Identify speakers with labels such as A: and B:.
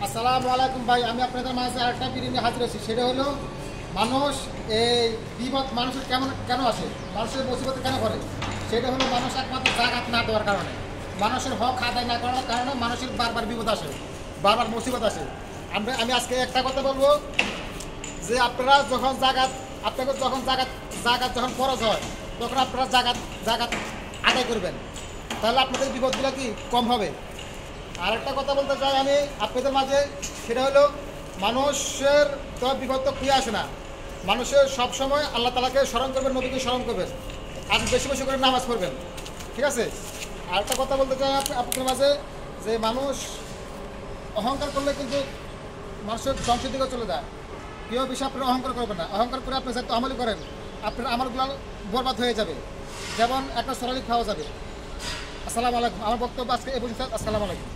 A: আসসালামু আলাইকুম ভাই, আমি আপনাদের মাঝে আরেকটা ভিডিও নিয়ে হাজির হয়েছি। সেটা হলো মানুষ এই বিপদ মানুষের কেন আসে, মানুষের মুসিবতে কেন করে। সেটা হলো মানুষ একমাত্র জাকাত না দেওয়ার কারণে, মানুষের হক আদায় না করার কারণে মানুষের বারবার বিপদ আসে, বারবার মুসিবত আসে। আমি আজকে একটা কথা বলবো যে আপনারা যখন আপনাদের যখন জাকাত যখন খরচ হয় তখন আপনারা জাকাত আদায় করবেন, তাহলে আপনাদের বিপদগুলো কি কম হবে। আর একটা কথা বলতে চাই আমি আপনাদের মাঝে, সেটা হলো মানুষের তো বিপদ তো খুঁজে আসে না, মানুষের সবসময় আল্লাহ তালাকে স্মরণ করবেন, নবীকে স্মরণ করবেন, আর বেশি বেশি করে নামাজ পড়বেন, ঠিক আছে। আর একটা কথা বলতে চাই আপনাদের মাঝে যে মানুষ অহংকার করলে কিন্তু মানুষের ধ্বংসের দিকে চলে যায়। কেউ বেশি আপনারা অহংকার করবেন না, অহংকার করে আপনি যাতে আমলই করেন আপনার আমলগুলো বরবাদ হয়ে যাবে, যেমন একটা সরালি খাওয়া যাবে। আসসালামু আলাইকুম, আমার বক্তব্য আজকে এই পর্যন্ত। আসসালামু আলাইকুম।